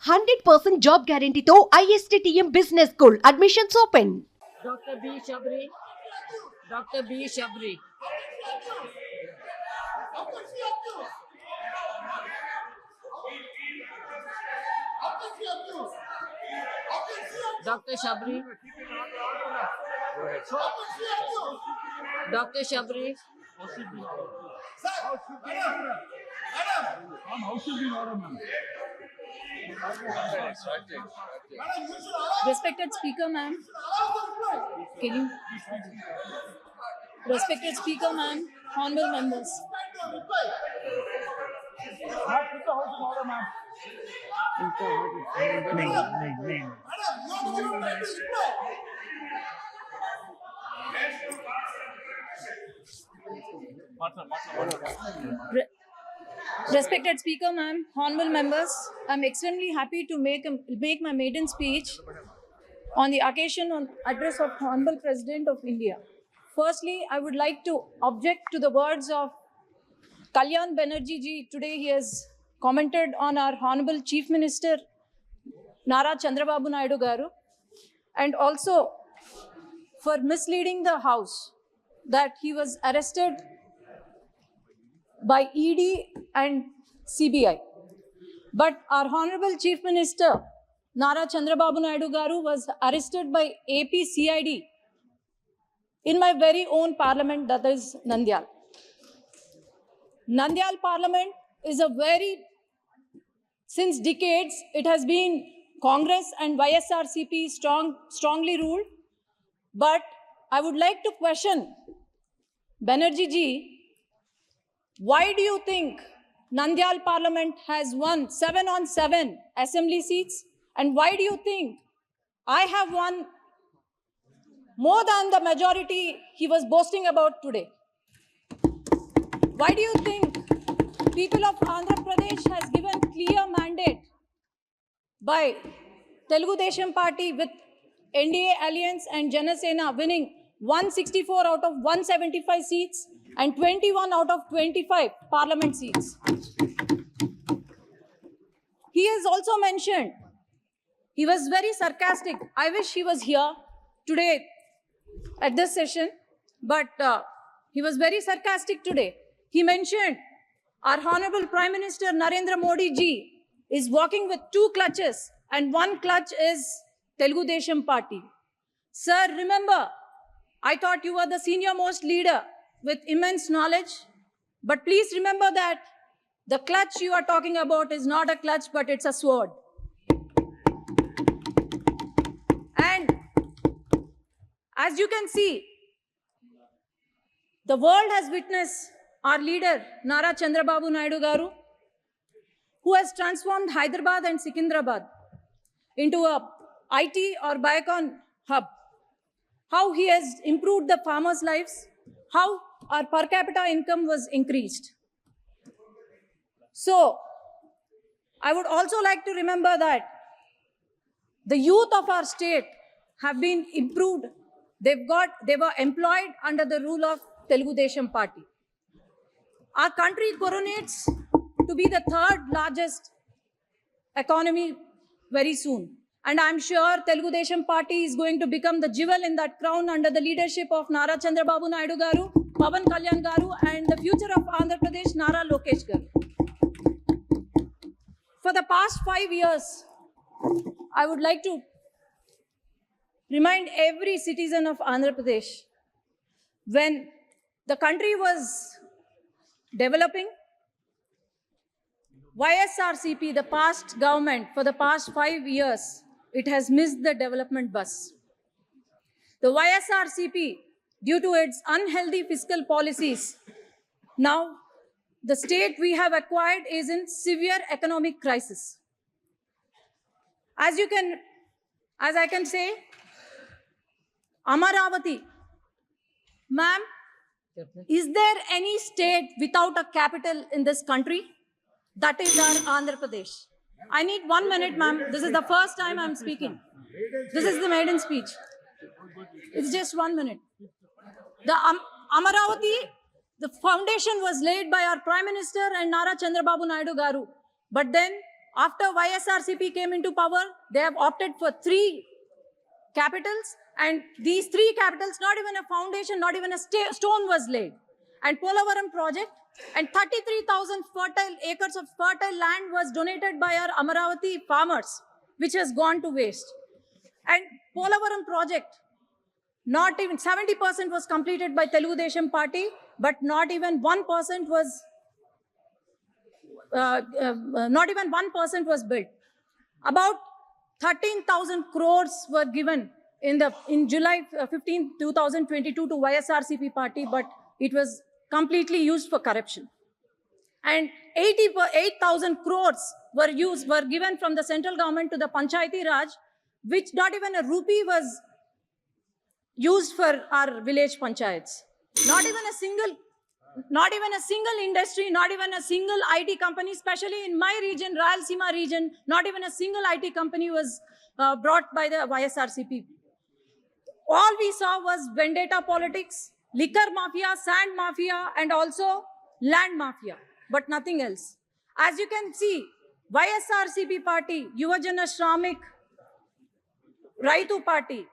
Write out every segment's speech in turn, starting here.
100% job గ్యారంటీతో ISTTM business school admissions open. Dr. B. Shabri. Dr. B. Shabri. Dr. Shabri. Dr. Shabri. Respected Speaker, ma'am. Can you? Respected Speaker, ma'am. Honorable members. Respected Speaker, ma'am, honorable members, I'm extremely happy to make my maiden speech on the occasion on address of Honorable President of India. Firstly, I would like to object to the words of Kalyan Banerjee ji. Today he has commented on our Honorable Chief Minister Nara Chandrababu Naidu Garu, and also for misleading the House that he was arrested by ED and CBI. But our Honorable Chief Minister Nara Chandrababu Naidu Garu was arrested by AP CID in my very own parliament, that is Nandyal. Nandyal parliament is since decades, it has been Congress and YSRCP strongly ruled. But I would like to question Banerjee ji, why do you think Nandyal Parliament has won 7 on 7 assembly seats? And why do you think I have won more than the majority he was boasting about today? Why do you think people of Andhra Pradesh has given clear mandate by Telugu Desam Party with NDA Alliance and Janasena winning 164 out of 175 seats and 21 out of 25 parliament seats. He has also mentioned, he was very sarcastic. I wish he was here today at this session, but he was very sarcastic today. He mentioned our Honorable Prime Minister Narendra Modi ji is walking with 2 clutches, and 1 clutch is Telugu Desam Party. Sir, remember, I thought you were the senior most leader with immense knowledge, but please remember that the clutch you are talking about is not a clutch, but it's a sword. And as you can see, the world has witnessed our leader, Nara Chandrababu Naidu Garu, who has transformed Hyderabad and Secunderabad into a IT or Biocon hub. How he has improved the farmers' lives, how our per capita income was increased. So, I would also like to remember that the youth of our state have been improved. They were employed under the rule of Telugu Desam Party. Our country coronates to be the 3rd largest economy very soon. And I'm sure Telugu Desam Party is going to become the jewel in that crown under the leadership of Nara Chandrababu Naidu Garu, Pawan Kalyan Garu, and the future of Andhra Pradesh, Nara Lokesh Garu. For the past 5 years, I would like to remind every citizen of Andhra Pradesh, when the country was developing, YSRCP, the past government, for the past 5 years, it has missed the development bus. The YSRCP, due to its unhealthy fiscal policies, now the state we have acquired is in severe economic crisis. As I can say, Amaravati, ma'am, is there any state without a capital in this country? That is our Andhra Pradesh. I need 1 minute, ma'am. This is the first time I'm speaking. This is the maiden speech. It's just 1 minute. The Amaravati, the foundation was laid by our Prime Minister and Nara Chandrababu Naidu Garu. But then After YSRCP came into power, they have opted for 3 capitals, and these 3 capitals, not even a foundation, not even a stone was laid. And Polavaram project and 33,000 acres of fertile land was donated by our Amaravati farmers, which has gone to waste. And Polavaram project, not even 70% was completed by Telugu Desam Party, but not even 1% was built. About 13,000 crores were given in July 15, 2022 to YSRCP party, but it was completely used for corruption. And 8,000 crores were given from the central government to the Panchayati Raj, which not even a rupee was used for our village panchayats. Not even a single industry, not even a single IT company, especially in my region, Rayalaseema region, not even a single IT company was brought by the YSRCP. All we saw was vendetta politics, liquor mafia, sand mafia, and also land mafia, but nothing else. As you can see, YSRCP party, Yuvajana Shramik, Raitu party,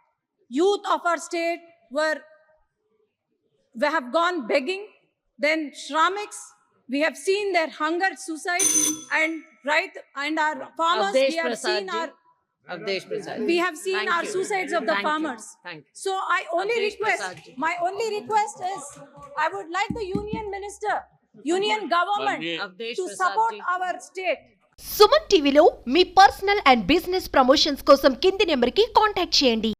youth of our state have gone begging. Then Shramiks, we have seen their hunger, suicide, and our farmers, Avdesh we have Prasad seen ji. our Avdesh Prasad. we have seen Thank our you. suicides of the Thank you. farmers. Thank you. So my only Avdesh Prasad ji. request is, I would like the union minister, union government Avdesh to Prasad support ji. our state. Suman టీవీలో మీ personal and business promotions కోసం కింది నెంబర్కి contact చేయండి.